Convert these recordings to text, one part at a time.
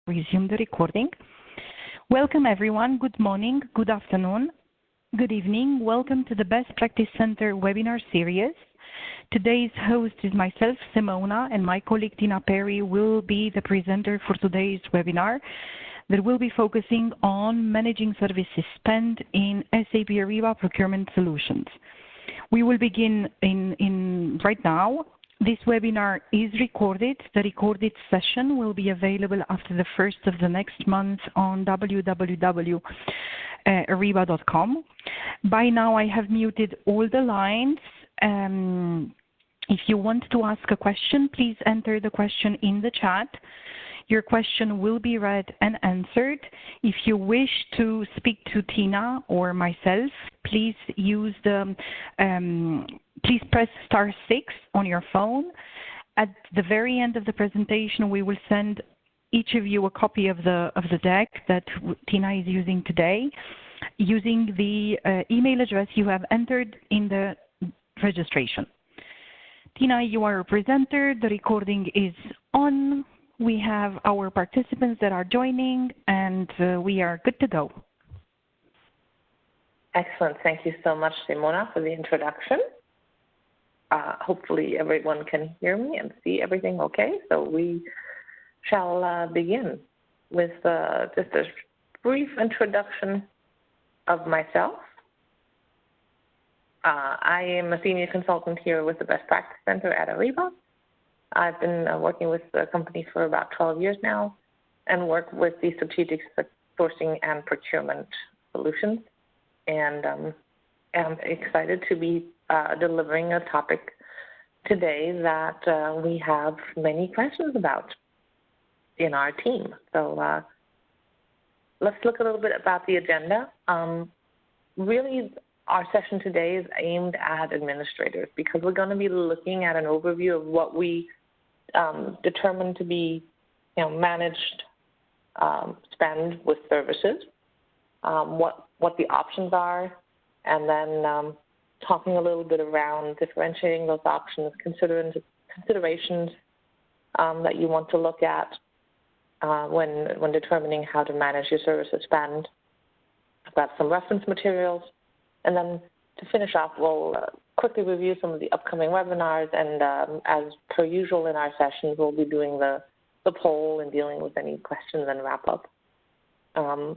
Resume the recording. Welcome everyone. Good morning, good afternoon, good evening. Welcome to the Best Practice Center webinar series. Today's host is myself, Simona, and my colleague Tina Parry will be the presenter for today's webinar that will be focusing on managing services spend in SAP Ariba procurement solutions. We will begin right now. This webinar is recorded. The recorded session will be available after the 1st of the next month on www.ariba.com. By now, I have muted all the lines. If you want to ask a question, please enter the question in the chat. Your question will be read and answered. If you wish to speak to Tina or myself, please use please press *6 on your phone. At the very end of the presentation, we will send each of you a copy of the deck that Tina is using today, using the email address you have entered in the registration. Tina, you are a presenter. The recording is on. We have our participants that are joining, and we are good to go. Excellent. Thank you so much, Simona, for the introduction. Hopefully everyone can hear me and see everything okay. So we shall begin with just a brief introduction of myself. I am a senior consultant here with the Best Practice Center at Ariba. I've been working with the company for about 12 years now and work with the strategic sourcing and procurement solutions. And I'm excited to be delivering a topic today that we have many questions about in our team. So let's look a little bit about the agenda. Really, our session today is aimed at administrators because we're going to be looking at an overview of what we determine to be, managed spend with services, what the options are, and then talking a little bit around differentiating those options, considerations that you want to look at when determining how to manage your services spend. I've got some reference materials, and then to finish off, we'll quickly review some of the upcoming webinars, and as per usual in our sessions, we'll be doing the poll and dealing with any questions and wrap up. I'll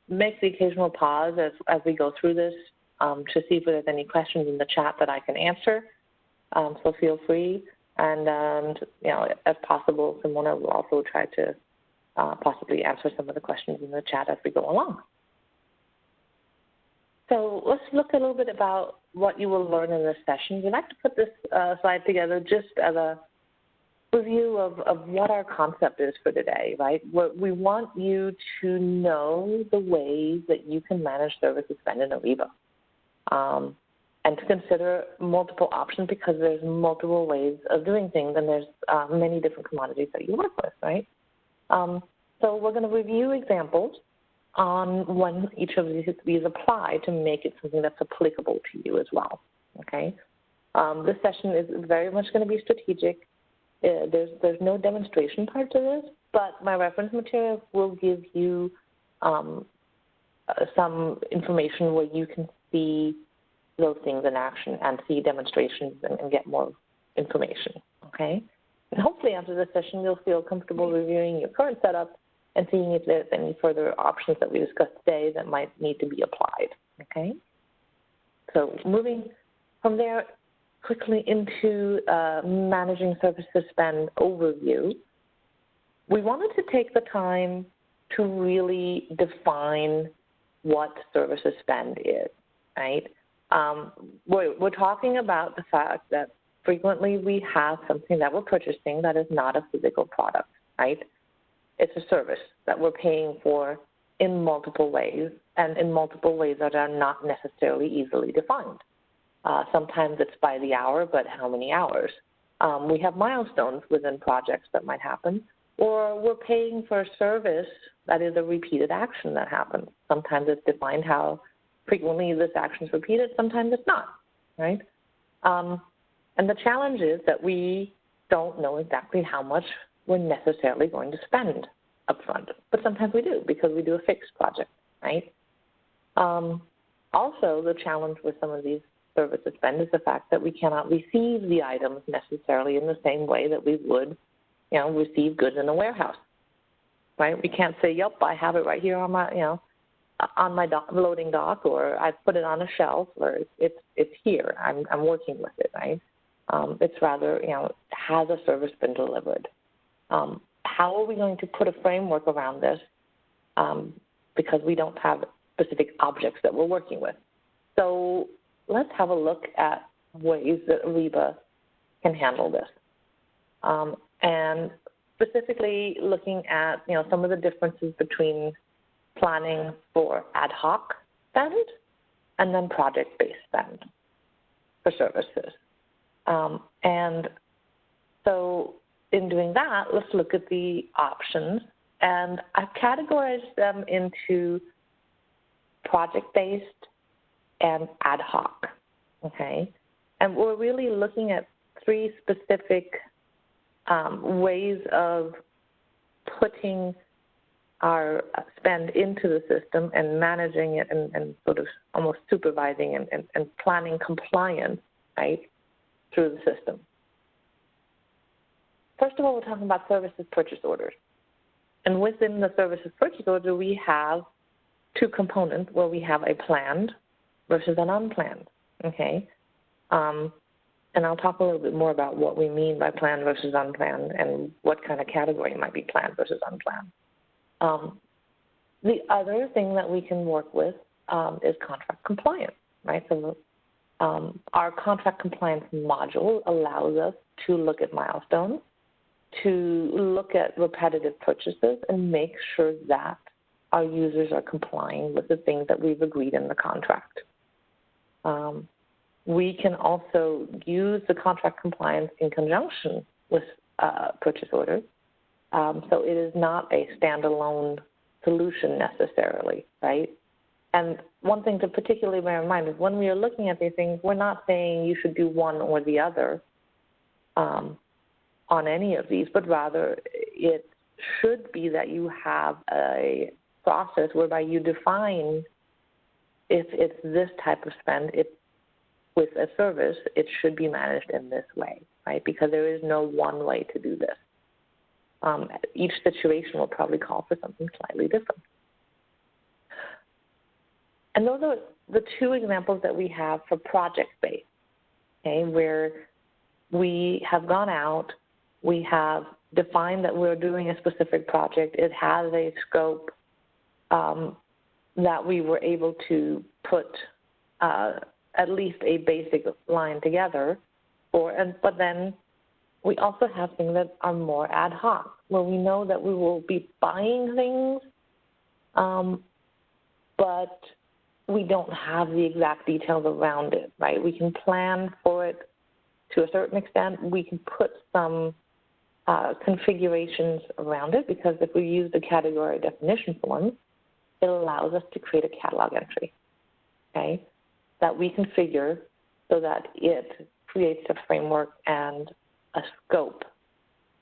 make the occasional pause as we go through this to see if there's any questions in the chat that I can answer. So feel free, and if possible, Simona will also try to possibly answer some of the questions in the chat as we go along. So let's look a little bit about what you will learn in this session. We like to put this slide together just as a review of what our concept is for today, right? We want you to know the ways that you can manage services spend in Ariba, and to consider multiple options because there's multiple ways of doing things, and there's many different commodities that you work with, right? So we're going to review examples on when each of these apply to make it something that's applicable to you as well, okay? This session is very much going to be strategic. There's no demonstration part to this, but my reference material will give you some information where you can see those things in action and see demonstrations and get more information, okay? And hopefully after this session, you'll feel comfortable reviewing your current setup and seeing if there's any further options that we discussed today that might need to be applied, okay? So moving from there quickly into managing services spend overview, we wanted to take the time to really define what services spend is, right? We're talking about the fact that frequently we have something that we're purchasing that is not a physical product, right? It's a service that we're paying for in multiple ways, and in multiple ways that are not necessarily easily defined. Sometimes it's by the hour, but how many hours? We have milestones within projects that might happen, or we're paying for a service that is a repeated action that happens. Sometimes it's defined how frequently this action is repeated, sometimes it's not, right? And the challenge is that we don't know exactly how much we're necessarily going to spend upfront, but sometimes we do because we do a fixed project, right? Also, the challenge with some of these services spend is the fact that we cannot receive the items necessarily in the same way that we would, receive goods in a warehouse, right? We can't say, yep, I have it right here on my, on my loading dock, or I put it on a shelf, or it's here. I'm working with it, right? It's rather, has a service been delivered? How are we going to put a framework around this? Because we don't have specific objects that we're working with. So let's have a look at ways that Ariba can handle this. And specifically looking at, some of the differences between planning for ad hoc spend and then project-based spend for services. And so in doing that, let's look at the options. And I've categorized them into project-based and ad hoc, okay? And we're really looking at three specific ways of putting our spend into the system and managing it and sort of almost supervising and planning compliance, right, through the system. First of all, we're talking about services purchase orders. And within the services purchase order, we have two components where we have a planned versus an unplanned, okay? And I'll talk a little bit more about what we mean by planned versus unplanned and what kind of category might be planned versus unplanned. The other thing that we can work with is contract compliance, right? So our contract compliance module allows us to look at milestones, to look at repetitive purchases and make sure that our users are complying with the things that we've agreed in the contract. We can also use the contract compliance in conjunction with purchase orders. So it is not a standalone solution necessarily, right? And one thing to particularly bear in mind is when we are looking at these things, we're not saying you should do one or the other on any of these, but rather it should be that you have a process whereby you define if it's this type of spend, with a service, it should be managed in this way, right? Because there is no one way to do this. Each situation will probably call for something slightly different. And those are the two examples that we have for project-based, okay, where we have gone out, we have defined that we're doing a specific project, it has a scope that we were able to put at least a basic line together for, but then we also have things that are more ad hoc, where we know that we will be buying things, but we don't have the exact details around it, right? We can plan for it to a certain extent. We can put some configurations around it because if we use the category definition form, it allows us to create a catalog entry, okay, that we configure so that it creates a framework and a scope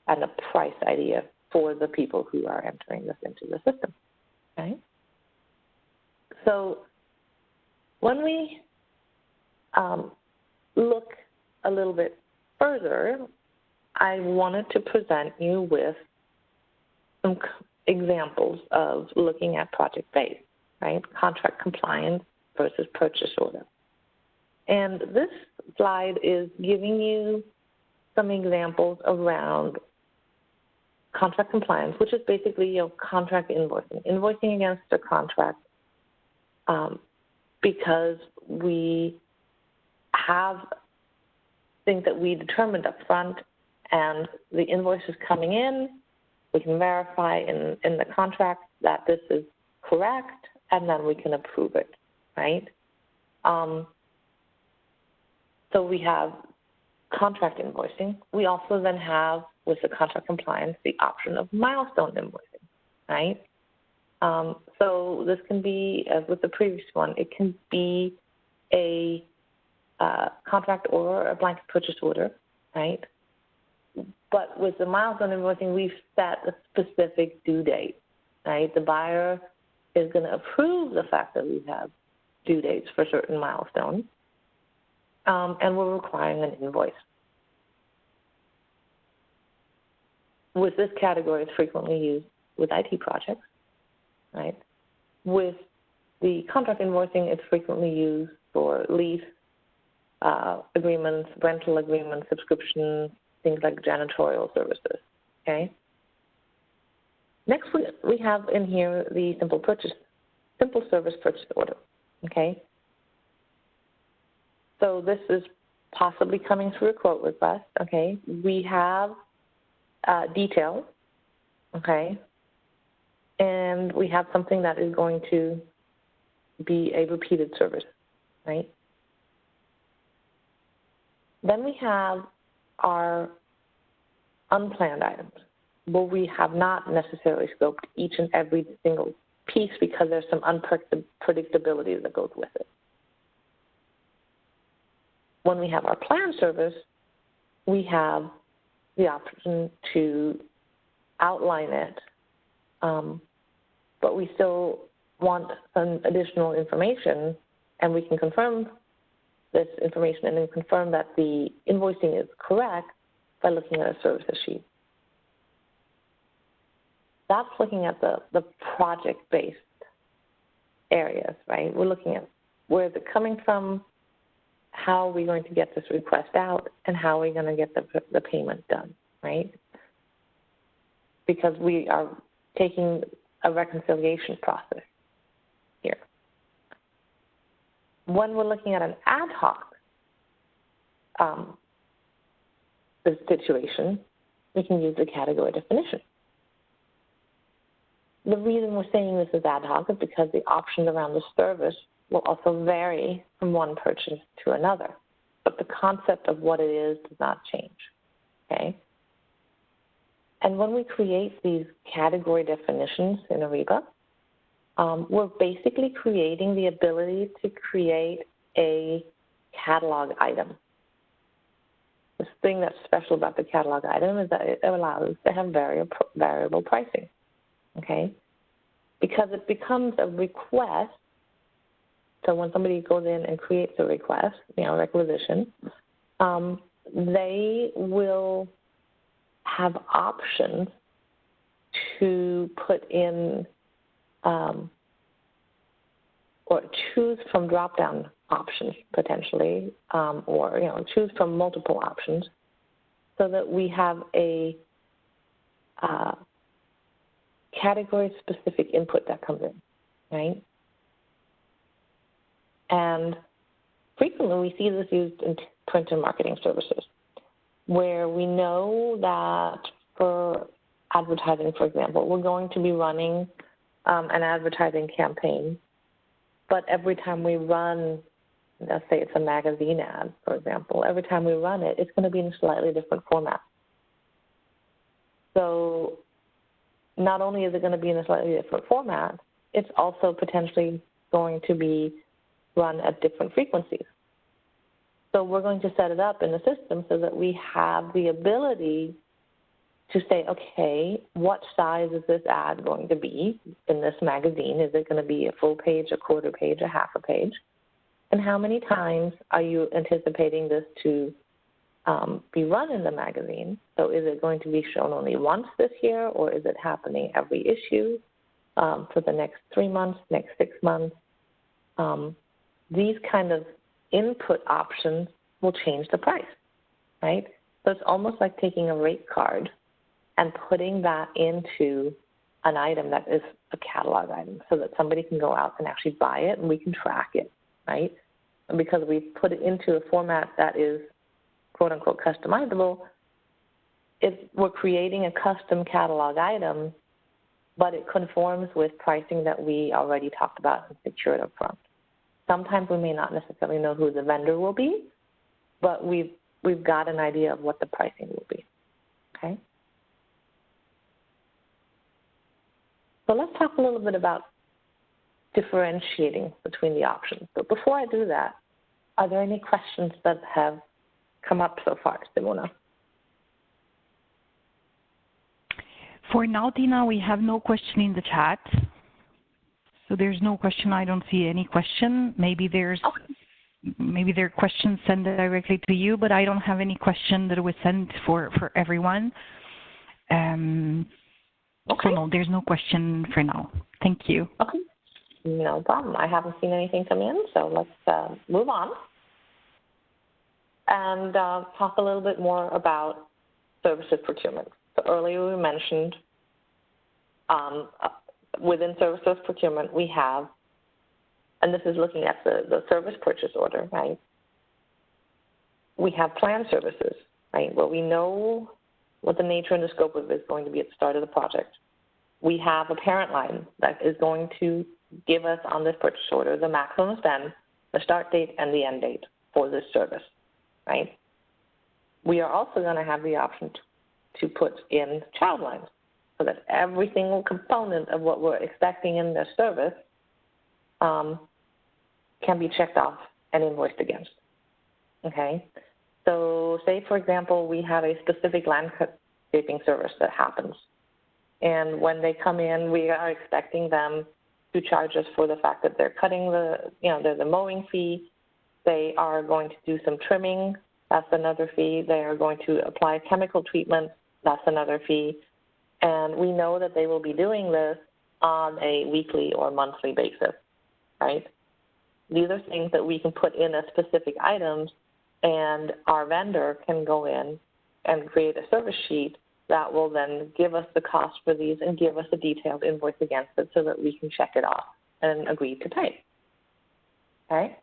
and a price idea for the people who are entering this into the system, okay? So when we look a little bit further, I wanted to present you with some examples of looking at project-based, right? Contract compliance versus purchase order. And this slide is giving you some examples around contract compliance, which is basically contract invoicing against a contract because we have things that we determined up front and the invoice is coming in. We can verify in the contract that this is correct, and then we can approve it, right? So we have contract invoicing. We also then have, with the contract compliance, the option of milestone invoicing, right? So this can be, as with the previous one, it can be a contract or a blanket purchase order, right? But with the milestone invoicing, we've set a specific due date, right? The buyer is going to approve the fact that we have due dates for certain milestones, and we're requiring an invoice. With this category, it's frequently used with IT projects, right? With the contract invoicing, it's frequently used for lease agreements, rental agreements, subscription, things like janitorial services, okay? Next, we have in here the simple service purchase order, okay? So this is possibly coming through a quote request, okay? We have detail, okay? And we have something that is going to be a repeated service, right? Then we have our unplanned items, where we have not necessarily scoped each and every single piece because there's some unpredictability that goes with it. When we have our planned service, we have the option to outline it, but we still want some additional information, and we can confirm this information and then confirm that the invoicing is correct by looking at a services sheet. That's looking at the project-based areas, right? We're looking at where is it coming from, how are we going to get this request out, and how are we going to get the payment done, right? Because we are taking a reconciliation process here. When we're looking at an ad hoc situation, we can use the category definition. The reason we're saying this is ad hoc is because the options around the service will also vary from one purchase to another, but the concept of what it is does not change, okay? And when we create these category definitions in Ariba, we're basically creating the ability to create a catalog item. The thing that's special about the catalog item is that it allows us to have variable pricing, okay? Because it becomes a request. So when somebody goes in and creates a request, requisition, they will have options to put in or choose from drop-down options potentially, or choose from multiple options, so that we have a category-specific input that comes in, right? And frequently we see this used in print and marketing services, where we know that for advertising, for example, we're going to be running an advertising campaign, but every time we run, let's say it's a magazine ad, for example, every time we run it, it's going to be in a slightly different format. So not only is it going to be in a slightly different format, it's also potentially going to be run at different frequencies. So we're going to set it up in the system so that we have the ability to say, okay, what size is this ad going to be in this magazine? Is it going to be a full page, a quarter page, a half a page? And how many times are you anticipating this to be run in the magazine? So is it going to be shown only once this year, or is it happening every issue for the next 3 months, next 6 months? These kind of input options will change the price, right? So it's almost like taking a rate card and putting that into an item that is a catalog item so that somebody can go out and actually buy it and we can track it, right? And because we put it into a format that is quote-unquote customizable, we're creating a custom catalog item, but it conforms with pricing that we already talked about and secured up front. Sometimes we may not necessarily know who the vendor will be, but we've got an idea of what the pricing will be, okay? So let's talk a little bit about differentiating between the options. But before I do that, are there any questions that have come up so far, Simona? For now, Tina, we have no question in the chat. So there's no question. I don't see any question. Maybe there are questions sent directly to you, but I don't have any question that was sent for everyone. So no, there's no question for now. Thank you. Okay. No problem. I haven't seen anything come in, so let's move on and talk a little bit more about services procurement. So earlier we mentioned within services procurement we have, and this is looking at the service purchase order, right? We have planned services, right, where we know what the nature and the scope of it is going to be at the start of the project. We have a parent line that is going to give us on this purchase order the maximum spend, the start date, and the end date for this service, right? We are also going to have the option to put in child lines so that every single component of what we're expecting in the service can be checked off and invoiced against, okay? So say, for example, we have a specific landscaping service that happens. And when they come in, we are expecting them to charge us for the fact that they're cutting there's a mowing fee. They are going to do some trimming. That's another fee. They are going to apply chemical treatment. That's another fee. And we know that they will be doing this on a weekly or monthly basis, right? These are things that we can put in as specific items, and our vendor can go in and create a service sheet that will then give us the cost for these and give us a detailed invoice against it so that we can check it off and agree to pay, okay?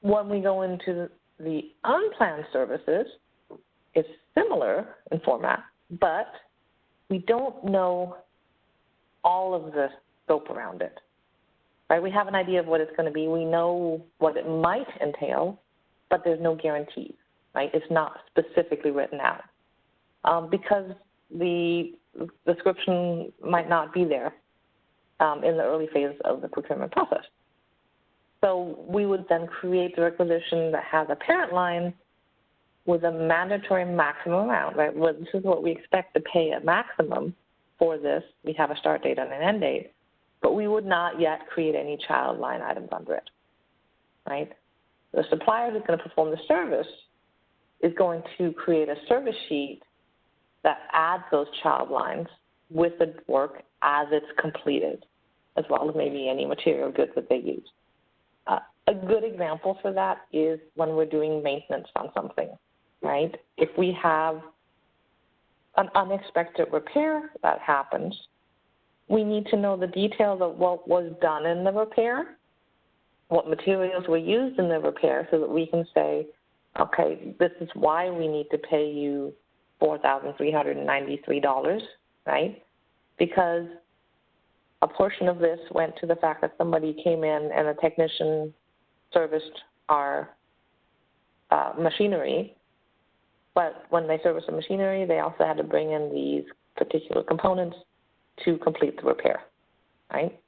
When we go into the unplanned services, it's similar in format, but we don't know all of the scope around it, right? We have an idea of what it's going to be. We know what it might entail, but there's no guarantees, right? It's not specifically written out because the description might not be there in the early phase of the procurement process. So we would then create the requisition that has a parent line with a mandatory maximum amount, right? Well, this is what we expect to pay at maximum for this. We have a start date and an end date, but we would not yet create any child line items under it, right? The supplier who's going to perform the service is going to create a service sheet that adds those child lines with the work as it's completed, as well as maybe any material goods that they use. A good example for that is when we're doing maintenance on something, right? If we have an unexpected repair that happens, we need to know the details of what was done in the repair, what materials were used in the repair, so that we can say, okay, this is why we need to pay you $4,393, right? Because a portion of this went to the fact that somebody came in and a technician serviced our machinery, but when they serviced the machinery, they also had to bring in these particular components to complete the repair, right?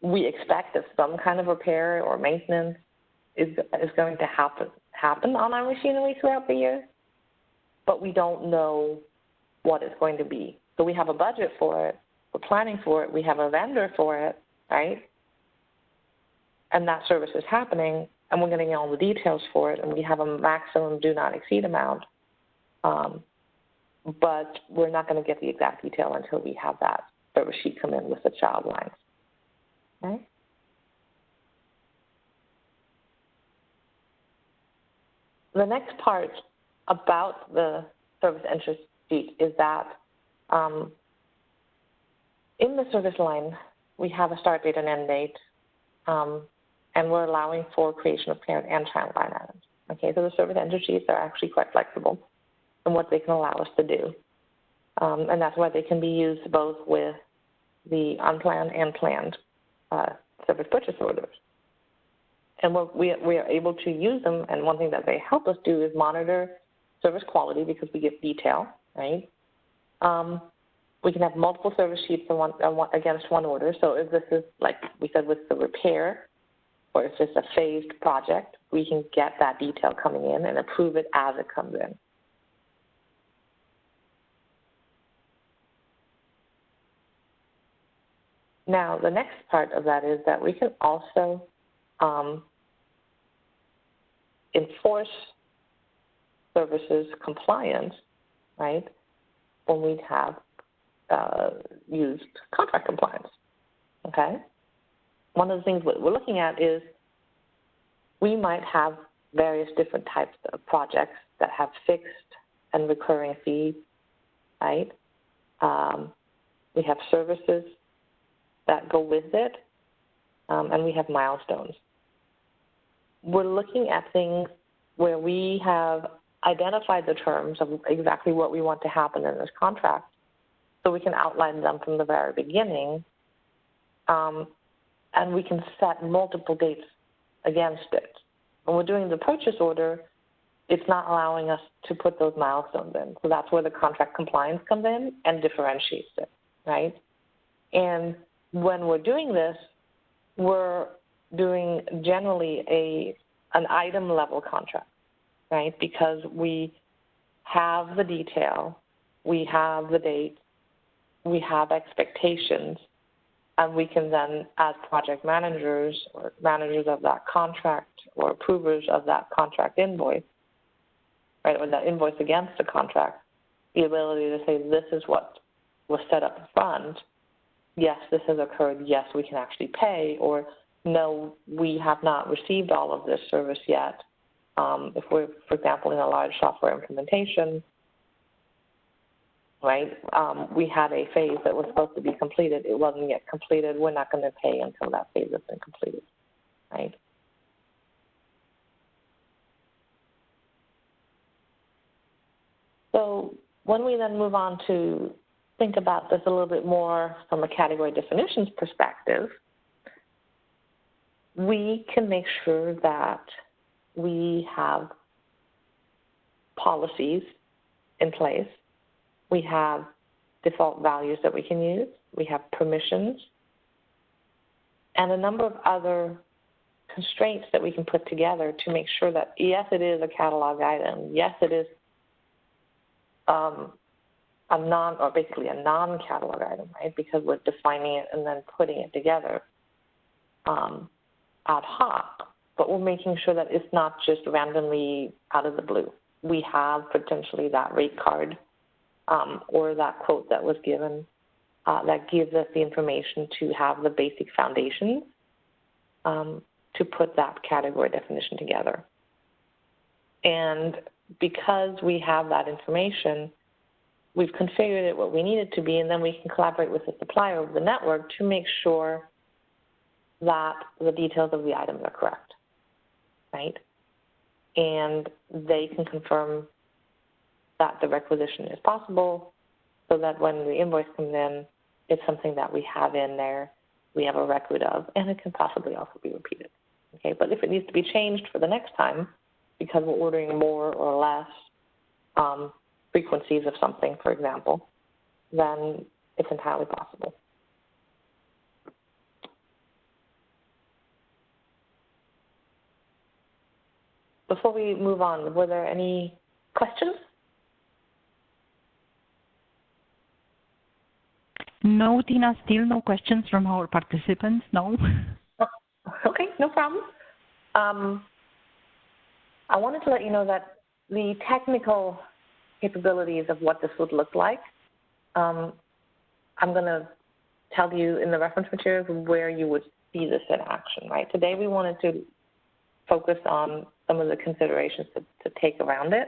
We expect that some kind of repair or maintenance is going to happen on our machinery throughout the year, but we don't know what it's going to be. So we have a budget for it, we're planning for it, we have a vendor for it, right? And that service is happening, and we're getting all the details for it, and we have a maximum do not exceed amount, but we're not going to get the exact detail until we have that service sheet come in with the child lines, okay? The next part about the service entry sheet is that in the service line, we have a start date and end date, and we're allowing for creation of parent and child line items. Okay, so the service entry sheets are actually quite flexible in what they can allow us to do. And that's why they can be used both with the unplanned and planned service purchase orders. And we are able to use them, and one thing that they help us do is monitor service quality because we get detail, right? We can have multiple service sheets against one order. So if this is, like we said, with the repair, or if it's a phased project, we can get that detail coming in and approve it as it comes in. Now, the next part of that is that we can also enforce services compliance, right, when we have used contract compliance, okay? One of the things we're looking at is we might have various different types of projects that have fixed and recurring fees, right? We have services that go with it, and we have milestones. We're looking at things where we have identified the terms of exactly what we want to happen in this contract, so we can outline them from the very beginning, and we can set multiple dates against it. When we're doing the purchase order, it's not allowing us to put those milestones in. So that's where the contract compliance comes in and differentiates it, right? And when we're doing this, we're doing generally an item level contract, right? Because we have the detail, we have the date, we have expectations, and we can then, as project managers or managers of that contract or approvers of that contract invoice, right, or that invoice against the contract, the ability to say this is what was set up front. Yes, this has occurred. Yes, we can actually pay, or no, we have not received all of this service yet. If we're, for example, in a large software implementation, right, we had a phase that was supposed to be completed. It wasn't yet completed. We're not going to pay until that phase has been completed, right? So when we then move on to think about this a little bit more from a category definitions perspective, we can make sure that we have policies in place. We have default values that we can use. We have permissions and a number of other constraints that we can put together to make sure that, yes, it is a catalog item. Yes, it is basically a non-catalog item, right? Because we're defining it and then putting it together ad hoc, but we're making sure that it's not just randomly out of the blue. We have potentially that rate card or that quote that was given that gives us the information to have the basic foundation to put that category definition together. And because we have that information, we've configured it what we need it to be, and then we can collaborate with the supplier over the network to make sure that the details of the items are correct, right? And they can confirm that the requisition is possible so that when the invoice comes in, it's something that we have in there, we have a record of, and it can possibly also be repeated, okay? But if it needs to be changed for the next time because we're ordering more or less frequencies of something, for example, then it's entirely possible. Before we move on, were there any questions? No, Tina, still no questions from our participants, no. Okay, no problem. I wanted to let you know that the technical capabilities of what this would look like, I'm going to tell you in the reference materials where you would see this in action, right? Today we wanted to focus on some of the considerations to take around it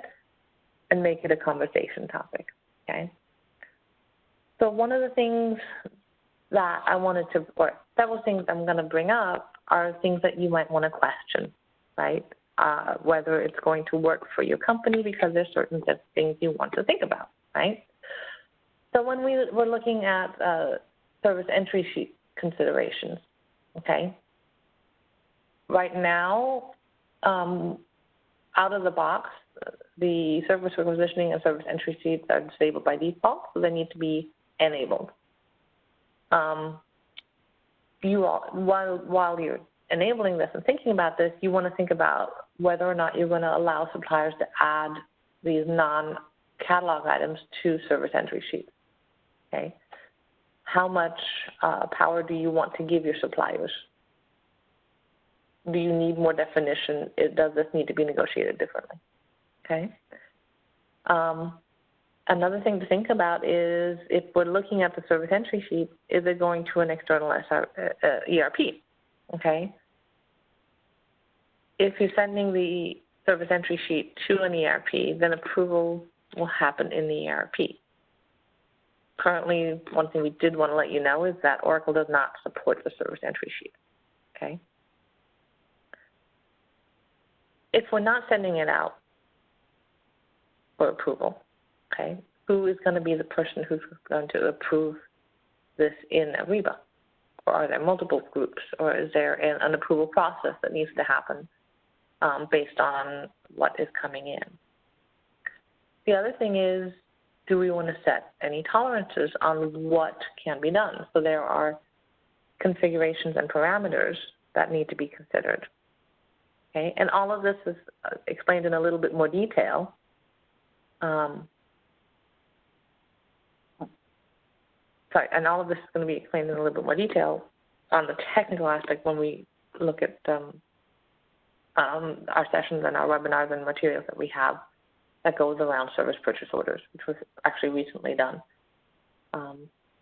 and make it a conversation topic, okay? So one of the things that I wanted to, or several things I'm going to bring up are things that you might want to question, right? Whether it's going to work for your company because there's certain things you want to think about, right? So when we're looking at service entry sheet considerations, okay? Right now, out of the box, the service requisitioning and service entry sheets are disabled by default, so they need to be enabled. While you're enabling this and thinking about this, you want to think about whether or not you're going to allow suppliers to add these non-catalog items to service entry sheets, okay? how much power do you want to give your suppliers? Do you need more definition? Does this need to be negotiated differently? Okay. Another thing to think about is if we're looking at the service entry sheet, is it going to an external ERP? Okay. If you're sending the service entry sheet to an ERP, then approval will happen in the ERP. Currently, one thing we did want to let you know is that Oracle does not support the service entry sheet. Okay. If we're not sending it out for approval, okay, who is going to be the person who's going to approve this in Ariba? Or are there multiple groups? Or is there an approval process that needs to happen based on what is coming in? The other thing is, do we want to set any tolerances on what can be done? So there are configurations and parameters that need to be considered. Okay, and all of this is explained in a little bit more detail. And all of this is going to be explained in a little bit more detail on the technical aspect when we look at our sessions and our webinars and materials that we have that goes around service purchase orders, which was actually recently done,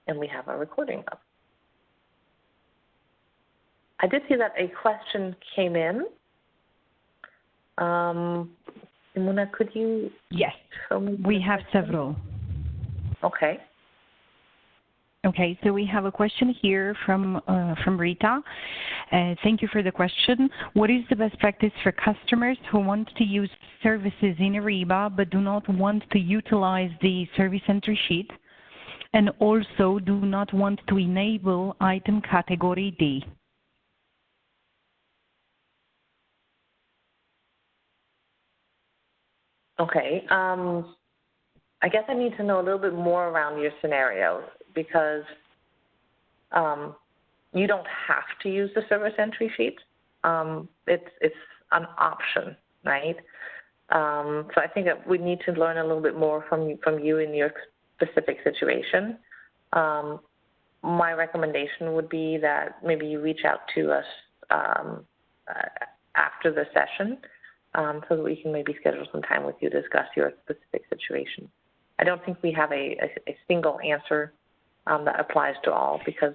and we have a recording of. I did see that a question came in. Simona, could you? Yes, we have several. Okay. Okay, so we have a question here from Rita. Thank you for the question. What is the best practice for customers who want to use services in Ariba but do not want to utilize the service entry sheet and also do not want to enable item category D? Okay. I guess I need to know a little bit more around your scenario, because you don't have to use the service entry sheet. It's an option, right? So I think that we need to learn a little bit more from you in your specific situation. My recommendation would be that maybe you reach out to us after the session so that we can maybe schedule some time with you to discuss your specific situation. I don't think we have a single answer that applies to all, because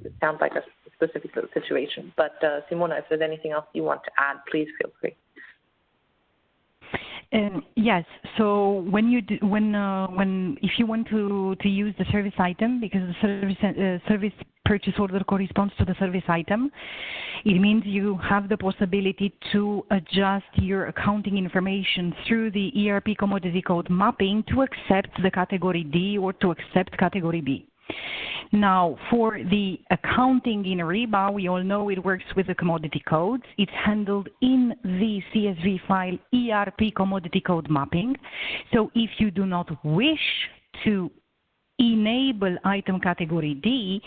it sounds like a specific situation. But Simona, if there's anything else you want to add, please feel free. Yes. So if you want to use the service item, because the service purchase order corresponds to the service item, it means you have the possibility to adjust your accounting information through the ERP commodity code mapping to accept the category D or to accept category B. Now, for the accounting in Ariba, we all know it works with the commodity codes. It's handled in the CSV file ERP commodity code mapping. So if you do not wish to enable item category D,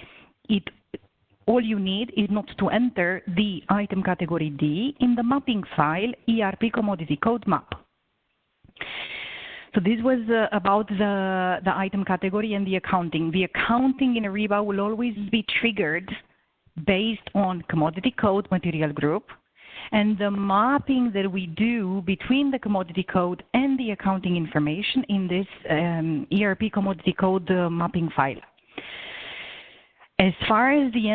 all you need is not to enter the item category D in the mapping file ERP commodity code map. So this was about the item category and the accounting. The accounting in Ariba will always be triggered based on commodity code material group, and the mapping that we do between the commodity code and the accounting information in this ERP commodity code mapping file. As far as the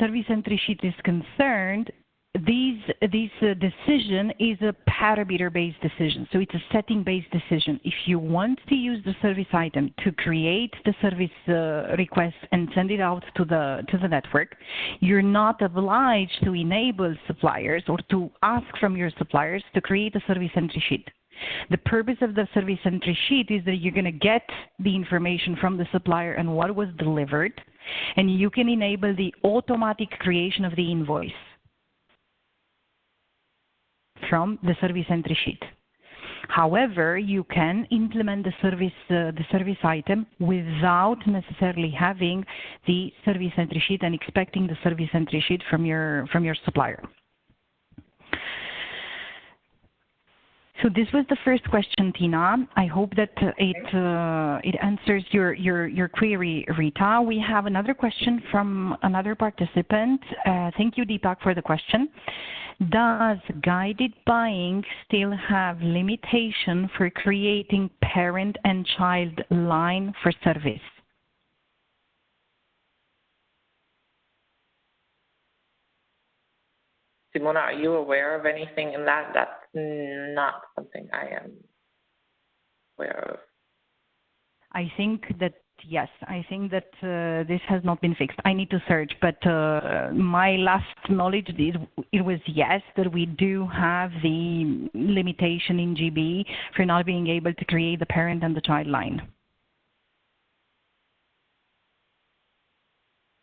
service entry sheet is concerned, this decision is a parameter-based decision, so it's a setting-based decision. If you want to use the service item to create the service request and send it out to the network, you're not obliged to enable suppliers or to ask from your suppliers to create a service entry sheet. The purpose of the service entry sheet is that you're going to get the information from the supplier and what was delivered, and you can enable the automatic creation of the invoice from the service entry sheet. However, you can implement the service item without necessarily having the service entry sheet and expecting the service entry sheet from your supplier. So this was the first question, Tina. I hope that it answers your query, Rita. We have another question from another participant. Thank you, Deepak, for the question. Does guided buying still have limitation for creating parent and child line for service? Simona, are you aware of anything in that? That's not something I am aware of. I think that, yes, I think that this has not been fixed. I need to search, but my last knowledge is it was yes, that we do have the limitation in GB for not being able to create the parent and the child line.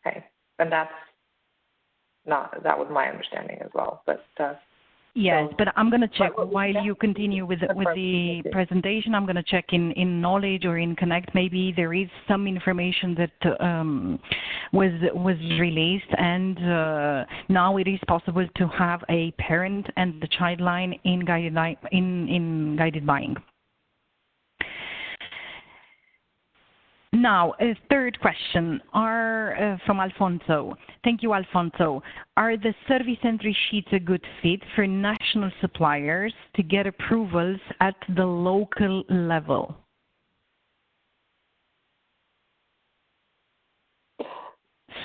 Okay, and that was my understanding as well, but yes, so, but I'm going to check while you continue with the presentation. I'm going to check in Knowledge or in Connect. Maybe there is some information that was released, and now it is possible to have a parent and the child line in guided buying. Now, a third question from Alfonso. Thank you, Alfonso. Are the service entry sheets a good fit for national suppliers to get approvals at the local level?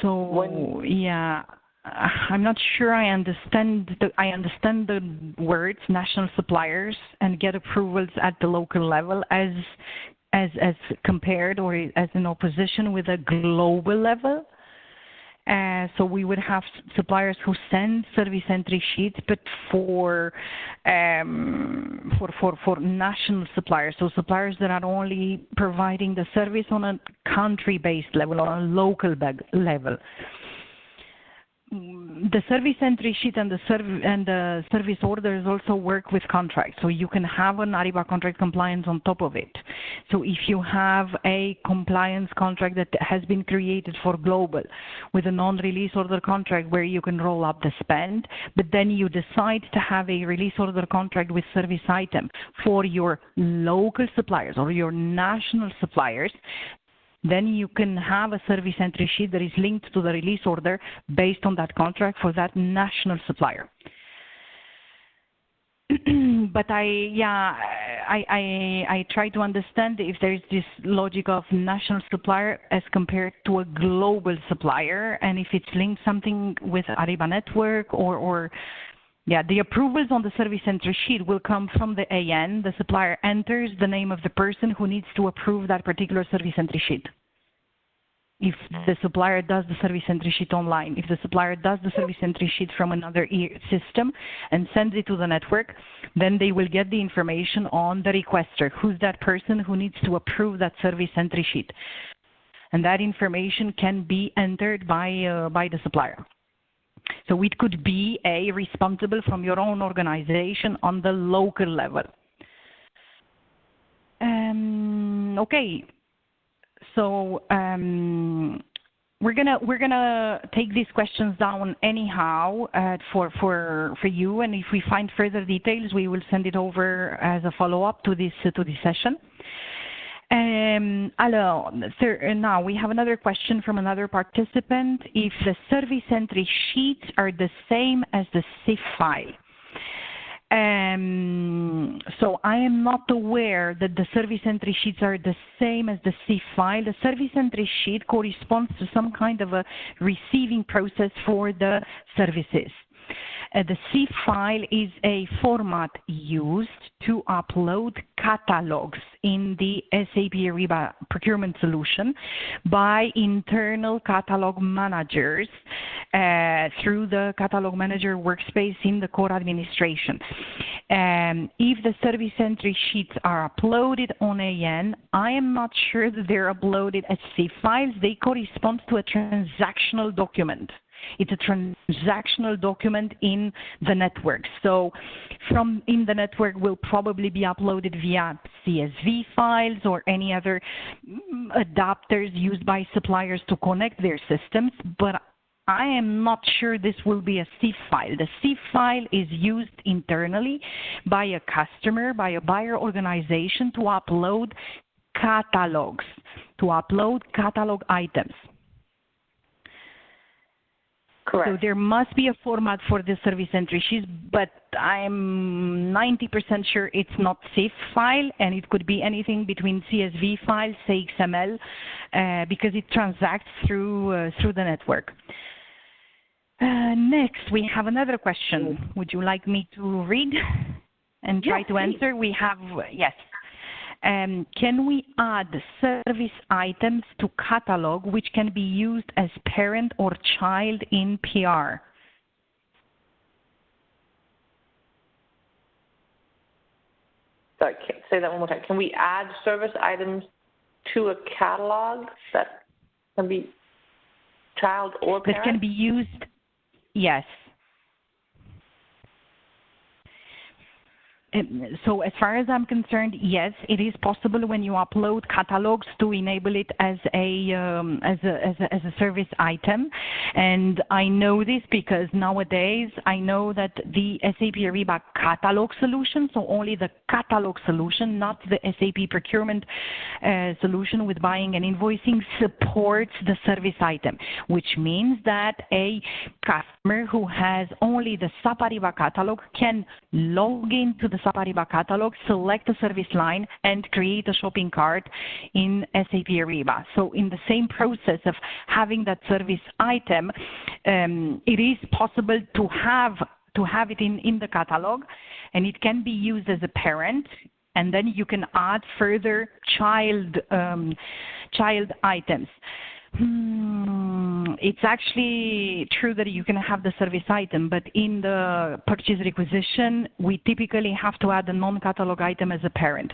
So, yeah, I'm not sure I understand the words national suppliers and get approvals at the local level as compared or as in opposition with a global level. So we would have suppliers who send service entry sheets, but for national suppliers, so suppliers that are only providing the service on a country-based level, on a local level. The service entry sheet and the service orders also work with contracts, so you can have an Ariba contract compliance on top of it. So if you have a compliance contract that has been created for global with a non-release order contract where you can roll up the spend, but then you decide to have a release order contract with service item for your local suppliers or your national suppliers, then you can have a service entry sheet that is linked to the release order based on that contract for that national supplier. But I try to understand if there is this logic of national supplier as compared to a global supplier, and if it's linked something with Ariba network or the approvals on the service entry sheet will come from the AN. The supplier enters the name of the person who needs to approve that particular service entry sheet. If the supplier does the service entry sheet online, if the supplier does the service entry sheet from another system and sends it to the network, then they will get the information on the requester, who's that person who needs to approve that service entry sheet. And that information can be entered by the supplier. So it could be a responsible from your own organization on the local level. Okay, so we're gonna take these questions down anyhow for you, and if we find further details, we will send it over as a follow-up to this session. Now we have another question from another participant. If the service entry sheets are the same as the CIF file. So I am not aware that the service entry sheets are the same as the CIF file. The service entry sheet corresponds to some kind of a receiving process for the services. The CIF file is a format used to upload catalogs in the SAP Ariba procurement solution by internal catalog managers through the catalog manager workspace in the core administration. If the service entry sheets are uploaded on AN, I am not sure that they're uploaded as CIF files. They correspond to a transactional document. It's a transactional document in the network. So in the network will probably be uploaded via CSV files or any other adapters used by suppliers to connect their systems. But I am not sure this will be a CIF file. The CIF file is used internally by a customer, by a buyer organization to upload catalogs, to upload catalog items. Correct. So there must be a format for the service entry sheets, but I'm 90% sure it's not CIF file, and it could be anything between CSV file, say XML, because it transacts through the network. Next, we have another question. Would you like me to read and try to answer? We have, yes. Can we add service items to catalog which can be used as parent or child in PR? Sorry, say that one more time. Can we add service items to a catalog that can be child or parent? That can be used, yes. So as far as I'm concerned, yes, it is possible when you upload catalogs to enable it as a service item. And I know this because nowadays I know that the SAP Ariba catalog solution, so only the catalog solution, not the SAP procurement solution with buying and invoicing, supports the service item, which means that a customer who has only the SAP Ariba catalog can log into the SAP Ariba catalog, select a service line, and create a shopping cart in SAP Ariba. So in the same process of having that service item, it is possible to have it in the catalog, and it can be used as a parent, and then you can add further child items. It's actually true that you can have the service item, but in the purchase requisition, we typically have to add a non-catalog item as a parent.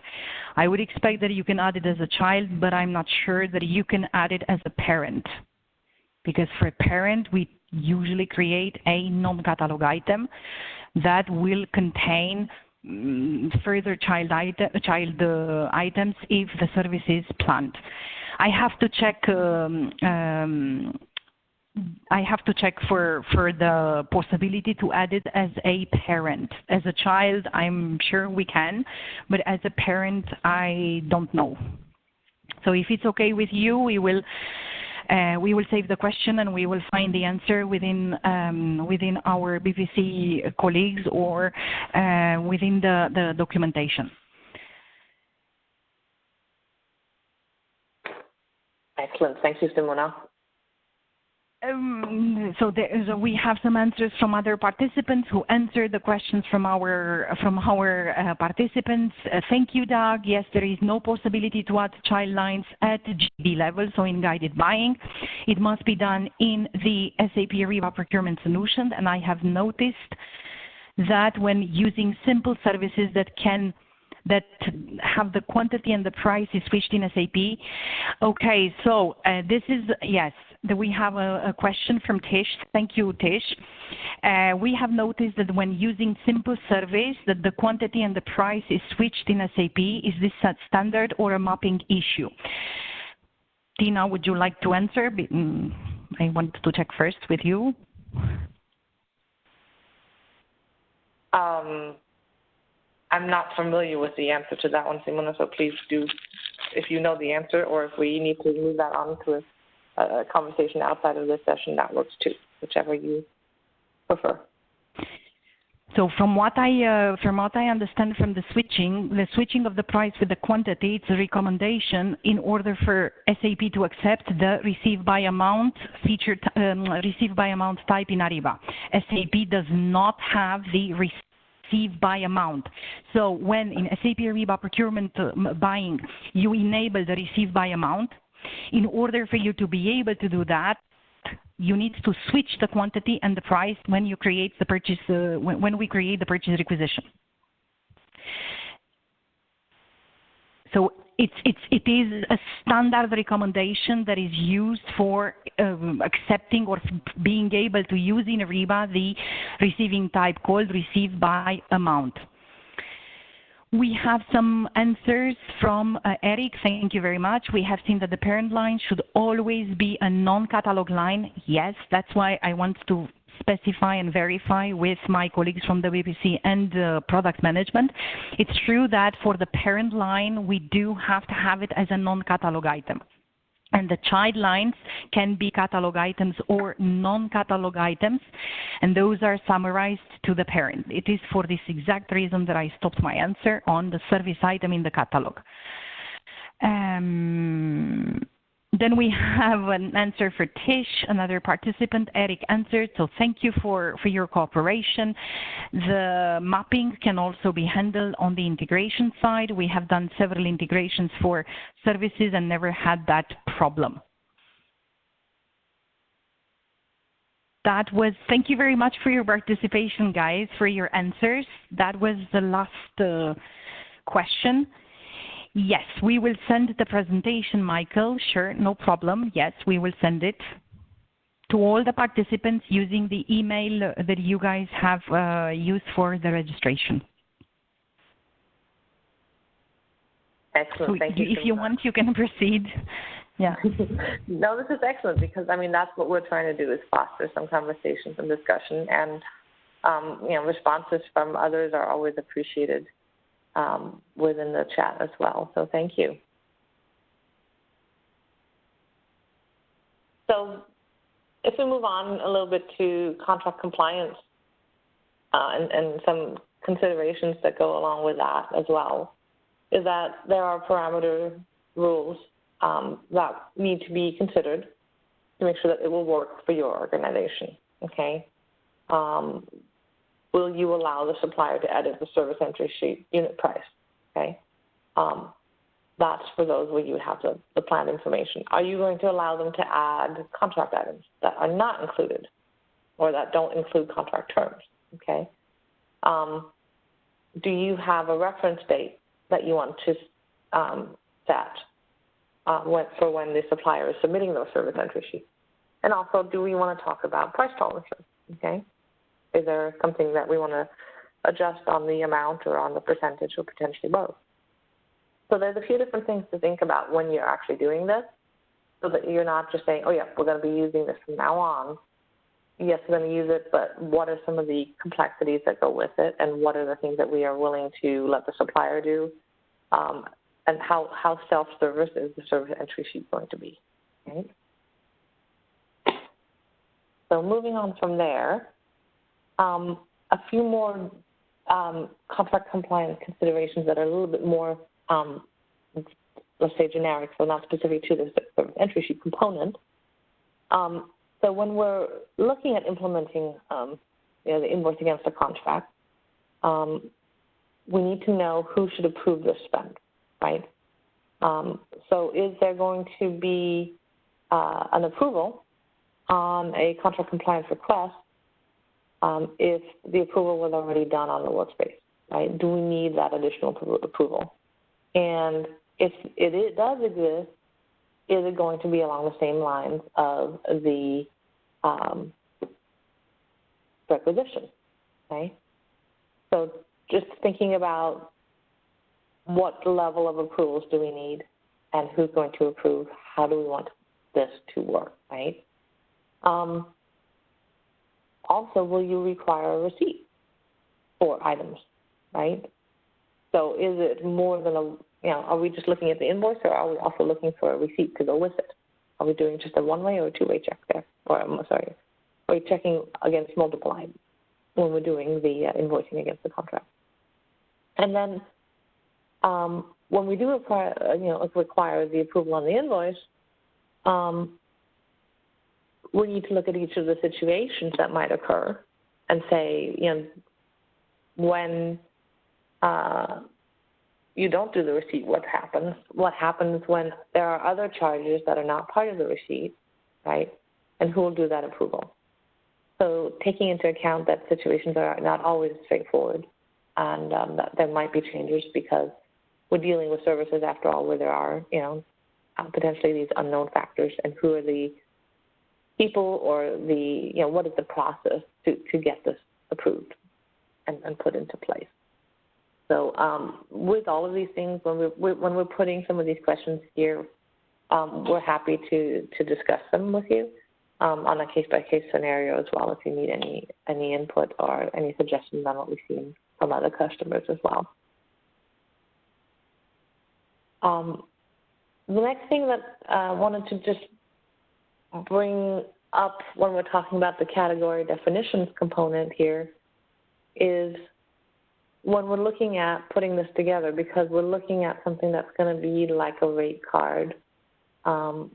I would expect that you can add it as a child, but I'm not sure that you can add it as a parent. Because for a parent, we usually create a non-catalog item that will contain further child items if the service is planned. I have to check. I have to check for the possibility to add it as a parent. As a child, I'm sure we can, but as a parent, I don't know. So if it's okay with you, we will save the question and we will find the answer within our BPC colleagues or within the documentation. Excellent. Thank you, Simona. So we have some answers from other participants who answered the questions from our participants. Thank you, Doug. Yes, there is no possibility to add child lines at GB level, so in guided buying. It must be done in the SAP Ariba procurement solution, and I have noticed that when using simple services that have the quantity and the price is switched in SAP. Okay, so this is, yes, we have a question from Tish. Thank you, Tish. We have noticed that when using simple service, that the quantity and the price is switched in SAP. Is this a standard or a mapping issue? Tina, would you like to answer? I wanted to check first with you. I'm not familiar with the answer to that one, Simona, so please do, if you know the answer, or if we need to move that on to a conversation outside of this session, that works too, whichever you prefer. So from what I understand from the switching of the price with the quantity, it's a recommendation in order for SAP to accept the receive by amount feature, receive by amount type in Ariba. SAP does not have the receive by amount. So when in SAP Ariba procurement buying, you enable the receive by amount, in order for you to be able to do that, you need to switch the quantity and the price when you create the purchase, when we create the purchase requisition. So it is a standard recommendation that is used for accepting or being able to use in Ariba the receiving type called receive by amount. We have some answers from Eric. Thank you very much. We have seen that the parent line should always be a non-catalog line. Yes, that's why I want to specify and verify with my colleagues from the BPC and product management. It's true that for the parent line, we do have to have it as a non-catalog item. And the child lines can be catalog items or non-catalog items, and those are summarized to the parent. It is for this exact reason that I stopped my answer on the service item in the catalog. Then we have an answer for Tish, another participant. Eric answered, so thank you for your cooperation. The mapping can also be handled on the integration side. We have done several integrations for services and never had that problem. That was, thank you very much for your participation, guys, for your answers. That was the last question. Yes, we will send the presentation, Michael. Sure, no problem. Yes, we will send it to all the participants using the email that you guys have used for the registration. Excellent. So thank you. If you want, you can proceed. Yeah. No, this is excellent because, I mean, that's what we're trying to do is foster some conversations and discussion. And, you know, responses from others are always appreciated within the chat as well. So thank you. So if we move on a little bit to contract compliance and some considerations that go along with that as well, is that there are parameter rules that need to be considered to make sure that it will work for your organization, okay? Will you allow the supplier to edit the service entry sheet unit price, okay? That's for those where you have the planned information. Are you going to allow them to add contract items that are not included or that don't include contract terms, okay? Do you have a reference date that you want to set for when the supplier is submitting those service entry sheets? And also, do we want to talk about price tolerances, okay? Is there something that we want to adjust on the amount or on the percentage or potentially both? So there's a few different things to think about when you're actually doing this so that you're not just saying, oh, yeah, we're going to be using this from now on. Yes, we're going to use it, but what are some of the complexities that go with it, and what are the things that we are willing to let the supplier do, and how self-service is the service entry sheet going to be, right? So moving on from there, a few more contract compliance considerations that are a little bit more, let's say, generic, so not specific to the service entry sheet component. So when we're looking at implementing the invoice against a contract, we need to know who should approve the spend, right? So is there going to be an approval on a contract compliance request if the approval was already done on the workspace, right? Do we need that additional approval? And if it does exist, is it going to be along the same lines of the requisition, okay? So just thinking about what level of approvals do we need and who's going to approve, how do we want this to work, right? Also, will you require a receipt for items, right? So is it more than are we just looking at the invoice, or are we also looking for a receipt to go with it? Are we doing just a one-way or a two-way check there? Or, are we checking against multiple items when we're doing the invoicing against the contract? And then when we do require the approval on the invoice, we need to look at each of the situations that might occur and say, when you don't do the receipt, what happens? What happens when there are other charges that are not part of the receipt, right? And who will do that approval? So taking into account that situations are not always straightforward, and that there might be changes because we're dealing with services, after all, where there are, potentially these unknown factors, and who are the people or what is the process to get this approved and put into place. So with all of these things, when we're putting some of these questions here, we're happy to discuss them with you on a case-by-case scenario as well, if you need any input or any suggestions on what we've seen from other customers as well. The next thing that I wanted to just bring up when we're talking about the category definitions component here is when we're looking at putting this together, because we're looking at something that's going to be like a rate card and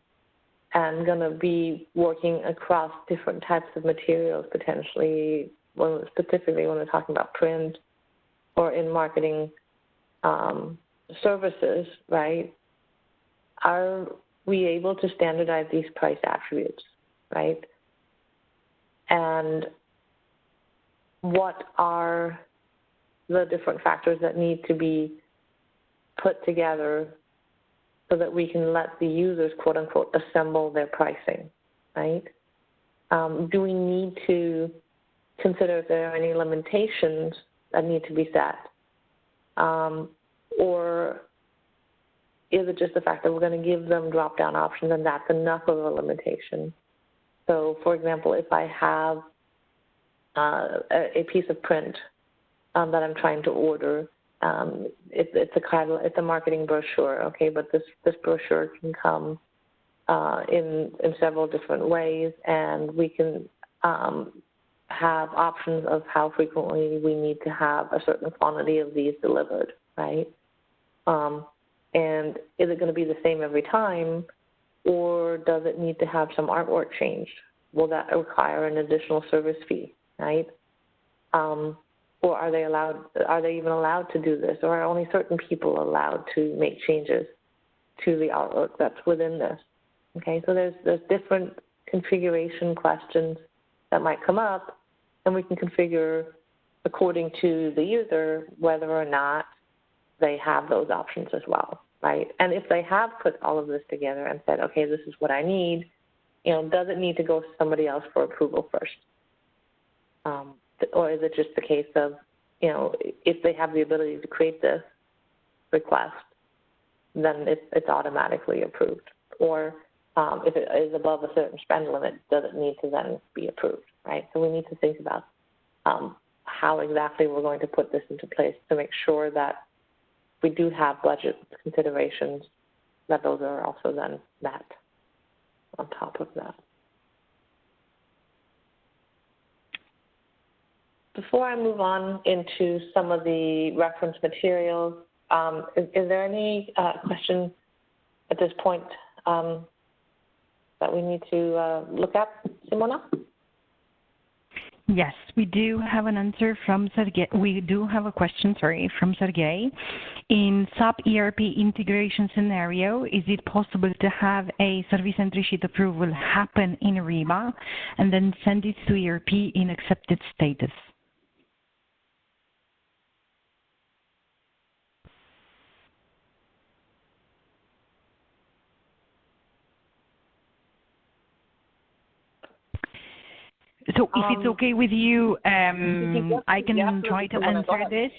going to be working across different types of materials potentially, specifically when we're talking about print or in marketing services, right? Are we able to standardize these price attributes, right? And what are the different factors that need to be put together so that we can let the users, quote unquote, assemble their pricing, right? Do we need to consider if there are any limitations that need to be set? Or is it just the fact that we're going to give them drop-down options and that's enough of a limitation? So, for example, if I have a piece of print that I'm trying to order, it's a marketing brochure, okay, but this brochure can come in several different ways, and we can have options of how frequently we need to have a certain quantity of these delivered, right? And is it going to be the same every time, or does it need to have some artwork changed? Will that require an additional service fee, right? Or are they even allowed to do this, or are only certain people allowed to make changes to the artwork that's within this? Okay, so there's different configuration questions that might come up, and we can configure according to the user whether or not they have those options as well, right? And if they have put all of this together and said, okay, this is what I need, does it need to go to somebody else for approval first? Or is it just the case of, if they have the ability to create this request, then it's automatically approved? Or if it is above a certain spend limit, does it need to then be approved, right? So we need to think about how exactly we're going to put this into place to make sure that we do have budget considerations, that those are also then met on top of that. Before I move on into some of the reference materials, is there any question at this point that we need to look at, Simona? Yes, we do have an answer from Sergey. We do have a question, from Sergey. In SAP ERP integration scenario, is it possible to have a service entry sheet approval happen in Ariba and then send it to ERP in accepted status? So if it's okay with you, I can try to answer this.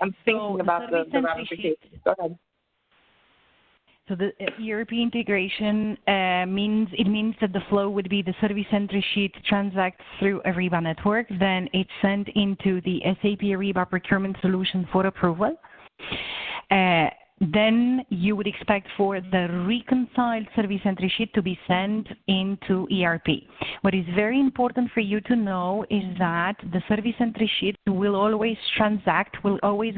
I'm thinking about the ramifications. Go ahead. So the ERP integration means that the flow would be the service entry sheet transacts through Ariba network, then it's sent into the SAP Ariba procurement solution for approval. Then you would expect for the reconciled service entry sheet to be sent into ERP. What is very important for you to know is that the service entry sheet will always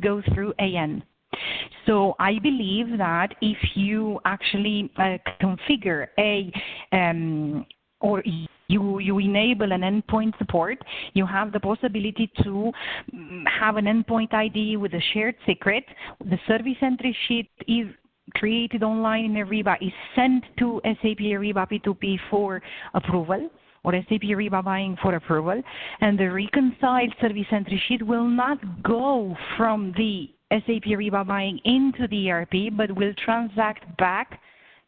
go through AN. So I believe that if you actually configure or you enable an endpoint support, you have the possibility to have an endpoint ID with a shared secret. The service entry sheet is created online in Ariba, is sent to SAP Ariba P2P for approval, or SAP Ariba buying for approval, and the reconciled service entry sheet will not go from the SAP Ariba buying into the ERP, but will transact back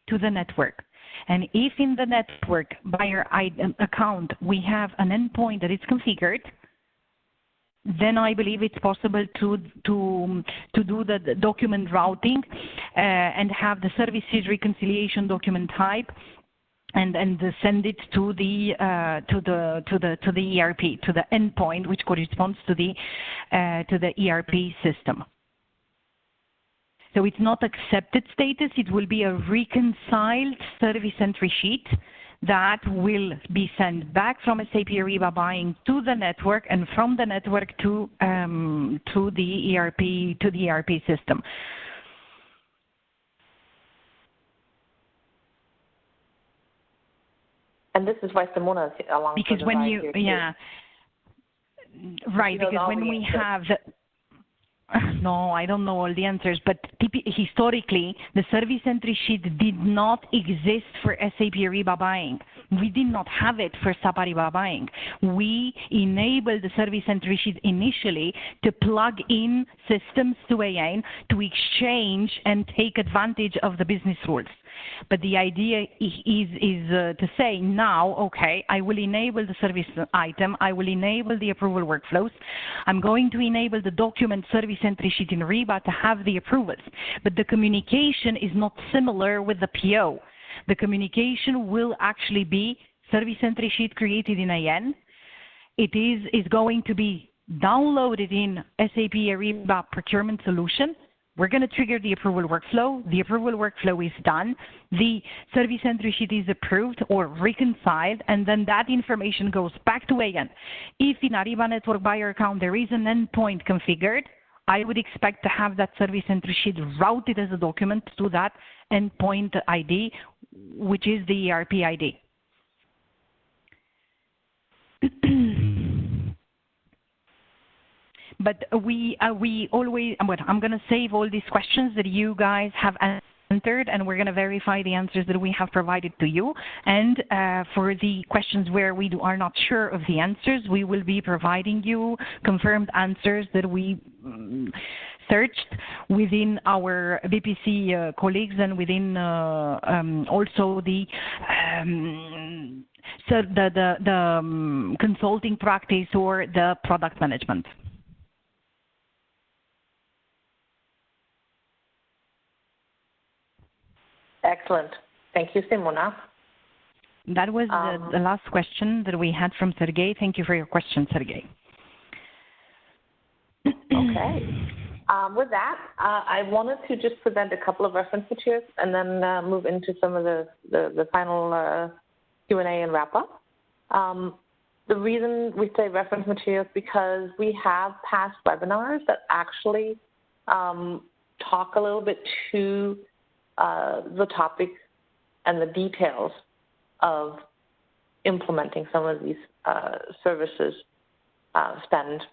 to the network. And if in the network buyer account we have an endpoint that is configured, then I believe it's possible to do the document routing and have the services reconciliation document type and send it to the ERP, to the endpoint, which corresponds to the ERP system. So it's not accepted status. It will be a reconciled service entry sheet that will be sent back from SAP Ariba buying to the network, and from the network to the ERP system. And this is why Simona is along. Because when you, yeah, right. Because when we have the, no, I don't know all the answers, but historically, the service entry sheet did not exist for SAP Ariba buying. We did not have it for SAP Ariba buying. We enabled the service entry sheet initially to plug in systems to AN to exchange and take advantage of the business rules. But the idea is to say now, okay, I will enable the service item, I will enable the approval workflows, I'm going to enable the document service entry sheet in Ariba to have the approvals. But the communication is not similar with the PO. The communication will actually be service entry sheet created in AN. It is going to be downloaded in SAP Ariba procurement solution. We're going to trigger the approval workflow. The approval workflow is done. The service entry sheet is approved or reconciled, and then that information goes back to AN. If in Ariba Network Buyer account there is an endpoint configured, I would expect to have that service entry sheet routed as a document to that endpoint ID, which is the ERP ID. But we always, I'm going to save all these questions that you guys have answered, and we're going to verify the answers that we have provided to you. And for the questions where we are not sure of the answers, we will be providing you confirmed answers that we searched within our BPC colleagues and within also the consulting practice or the product management. Excellent. Thank you, Simona. That was the last question that we had from Sergey. Thank you for your question, Sergey. Okay. With that, I wanted to just present a couple of reference materials and then move into some of the final Q&A and wrap-up. The reason we say reference materials because we have past webinars that actually talk a little bit to the topic and the details of implementing some of these services spend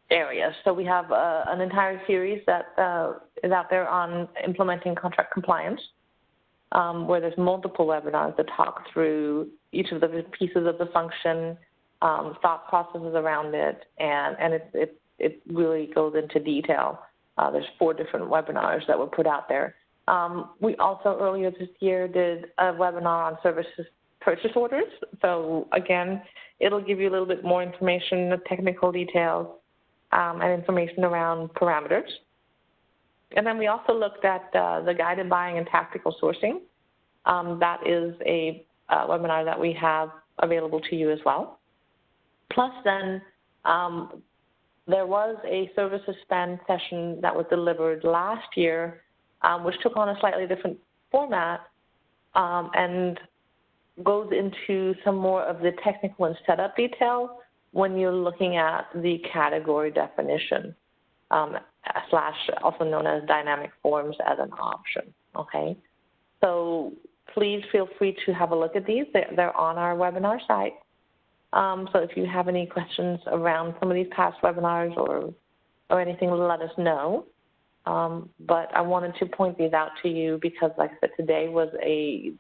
areas. So we have an entire series that is out there on implementing contract compliance, where there's multiple webinars that talk through each of the pieces of the function, thought processes around it, and it really goes into detail. There's 4 different webinars that were put out there. We also earlier this year did a webinar on services purchase orders. So again, it'll give you a little bit more information, the technical details, and information around parameters. And then we also looked at the guided buying and tactical sourcing. That is a webinar that we have available to you as well. Plus then, there was a services spend session that was delivered last year, which took on a slightly different format and goes into some more of the technical and setup detail when you're looking at the category definition, also known as dynamic forms as an option, okay? So please feel free to have a look at these. They're on our webinar site. So if you have any questions around some of these past webinars or anything, let us know. But I wanted to point these out to you because, like I said, today was a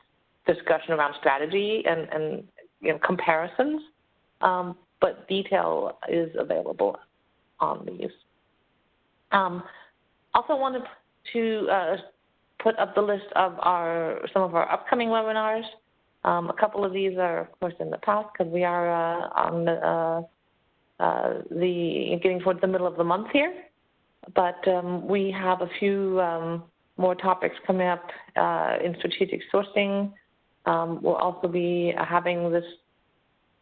discussion around strategy and comparisons, but detail is available on these. Also wanted to put up the list of some of our upcoming webinars. A couple of these are, of course, in the past because we are on getting towards the middle of the month here. But we have a few more topics coming up in strategic sourcing. We'll also be having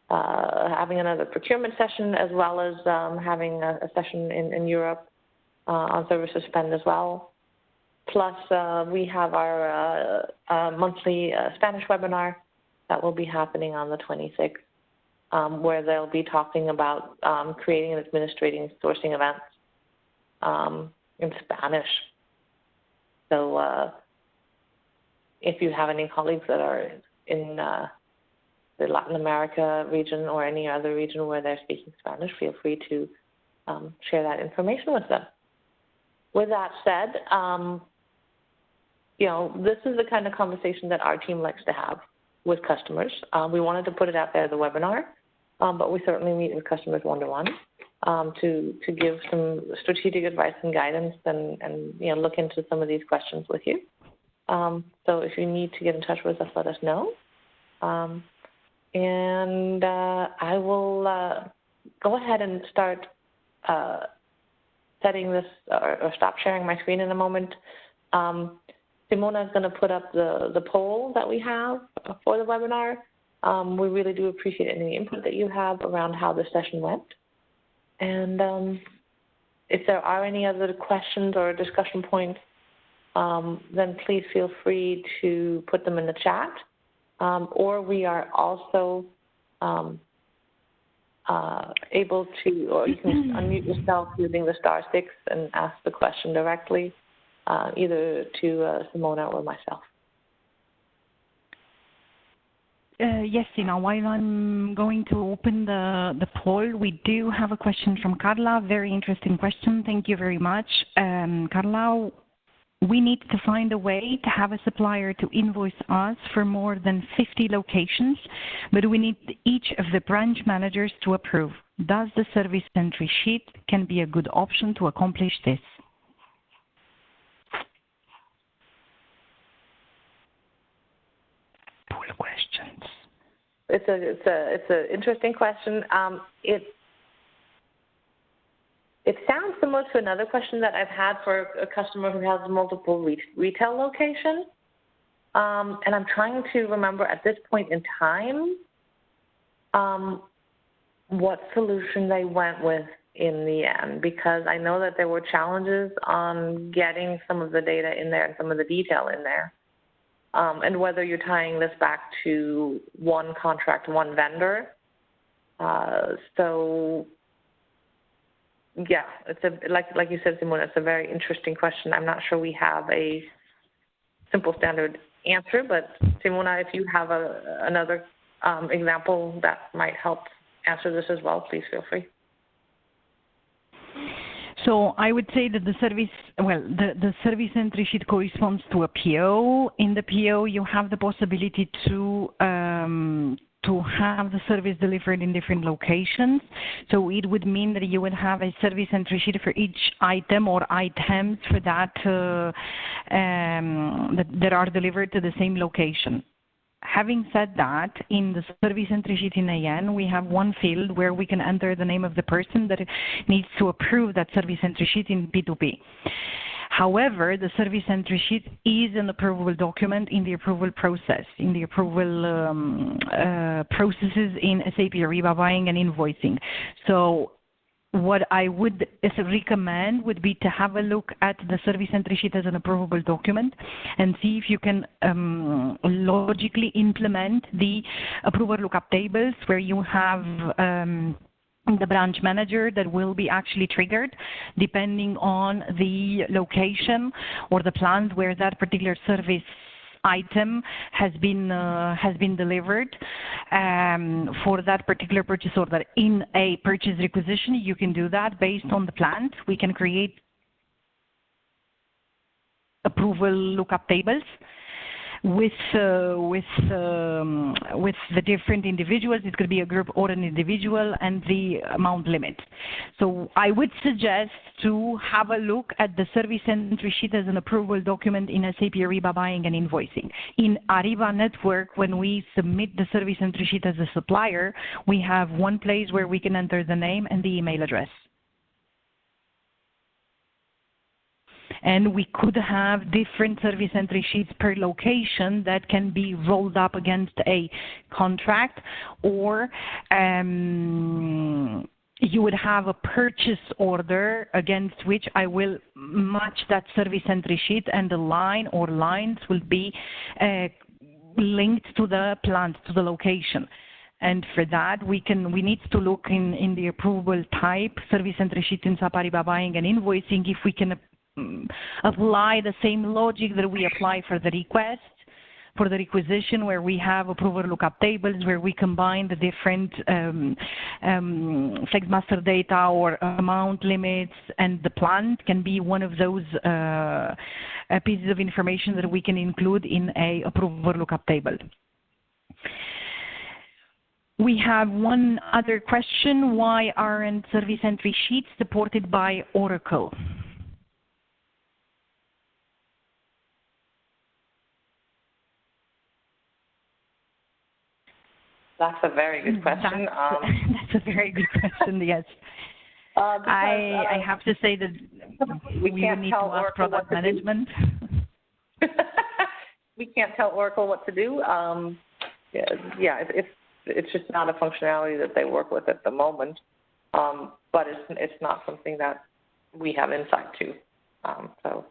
having another procurement session, as well as having a session in Europe on services spend as well. Plus, we have our monthly Spanish webinar that will be happening on the 26th, where they'll be talking about creating and administrating sourcing events in Spanish. So if you have any colleagues that are in the Latin America region or any other region where they're speaking Spanish, feel free to share that information with them. With that said, this is the kind of conversation that our team likes to have with customers. We wanted to put it out there as a webinar, but we certainly meet with customers one-to-one to give some strategic advice and guidance and look into some of these questions with you. So if you need to get in touch with us, let us know. And I will go ahead and start setting this or stop sharing my screen in a moment. Simona is going to put up the poll that we have for the webinar. We really do appreciate any input that you have around how the session went. And if there are any other questions or discussion points, then please feel free to put them in the chat. Or we are also able to, or you can unmute yourself using the *6 and ask the question directly, either to Simona or myself. Yes, Tina, while I'm going to open the poll, we do have a question from Carla. Very interesting question. Thank you very much. Carla, we need to find a way to have a supplier to invoice us for more than 50 locations, but we need each of the branch managers to approve. Does the service entry sheet can be a good option to accomplish this? Poll questions. It's an interesting question. It sounds similar to another question that I've had for a customer who has multiple retail locations. And I'm trying to remember at this point in time what solution they went with in the end, because I know that there were challenges on getting some of the data in there and some of the detail in there. And whether you're tying this back to one contract, one vendor. So yeah, it's like you said, Simona, it's a very interesting question. I'm not sure we have a simple standard answer, but Simona, if you have another example that might help answer this as well, please feel free. So I would say that the service entry sheet corresponds to a PO. In the PO, you have the possibility to have the service delivered in different locations. So it would mean that you would have a service entry sheet for each item or items for that that are delivered to the same location. Having said that, in the service entry sheet in AN, we have one field where we can enter the name of the person that needs to approve that service entry sheet in P2P. However, the service entry sheet is an approvable document in the approval process, in the approval processes in SAP Ariba buying and invoicing. So what I would recommend would be to have a look at the service entry sheet as an approvable document and see if you can logically implement the approval lookup tables where you have the branch manager that will be actually triggered depending on the location or the plant where that particular service item has been delivered for that particular purchase order. In a purchase requisition, you can do that based on the plant. We can create approval lookup tables with the different individuals. It's going to be a group or an individual, and the amount limit. So I would suggest to have a look at the service entry sheet as an approval document in SAP Ariba Buying and Invoicing. In Ariba Network, when we submit the service entry sheet as a supplier, we have one place where we can enter the name and the email address. And we could have different service entry sheets per location that can be rolled up against a contract, or you would have a purchase order against which I will match that service entry sheet, and the line or lines will be linked to the plant, to the location. And for that, we need to look in the approval type, service entry sheet in SAP Ariba Buying and Invoicing, if we can apply the same logic that we apply for the request, for the requisition, where we have approval lookup tables, where we combine the different flex master data or amount limits, and the plant can be one of those pieces of information that we can include in a approval lookup table. We have one other question: why aren't service entry sheets supported by Oracle? That's a very good question. That's a very good question, yes. I have to say that we would need to ask product management. We can't tell Oracle what to do. It's just not a functionality that they work with at the moment. But it's not something that we have insight to. So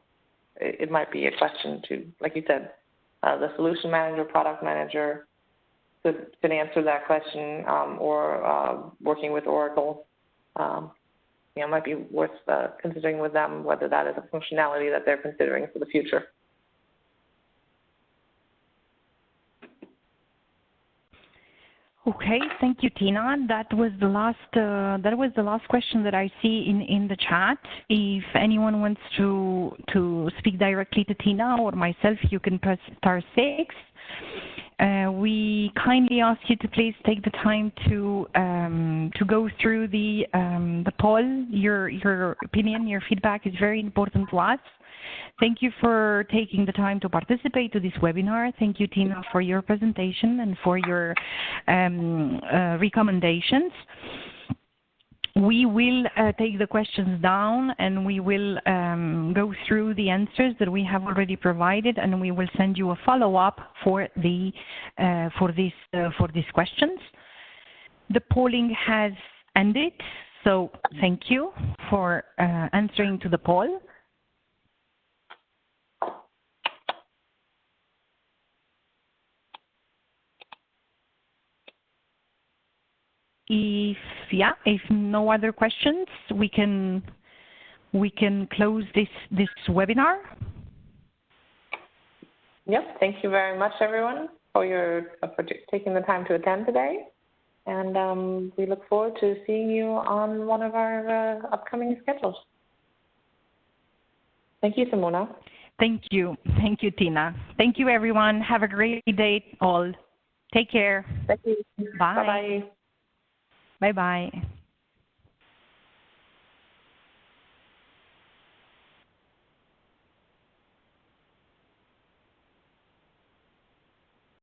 it might be a question to, like you said, the solution manager, product manager, could answer that question, or working with Oracle. It might be worth considering with them whether that is a functionality that they're considering for the future. Okay, thank you, Tina. That was the last question that I see in the chat. If anyone wants to speak directly to Tina or myself, you can press *6. We kindly ask you to please take the time to go through the poll. Your opinion, your feedback is very important to us. Thank you for taking the time to participate to this webinar. Thank you, Tina, for your presentation and for your recommendations. We will take the questions down, and we will go through the answers that we have already provided, and we will send you a follow-up for these questions. The polling has ended, so thank you for answering to the poll. If no other questions, we can close this webinar. Yep. Thank you very much, everyone, for taking the time to attend today, and we look forward to seeing you on one of our upcoming schedules. Thank you, Simona. Thank you, Tina. Thank you, everyone. Have a great day, all. Take care. Thank you. Bye. Bye-bye. Bye-bye.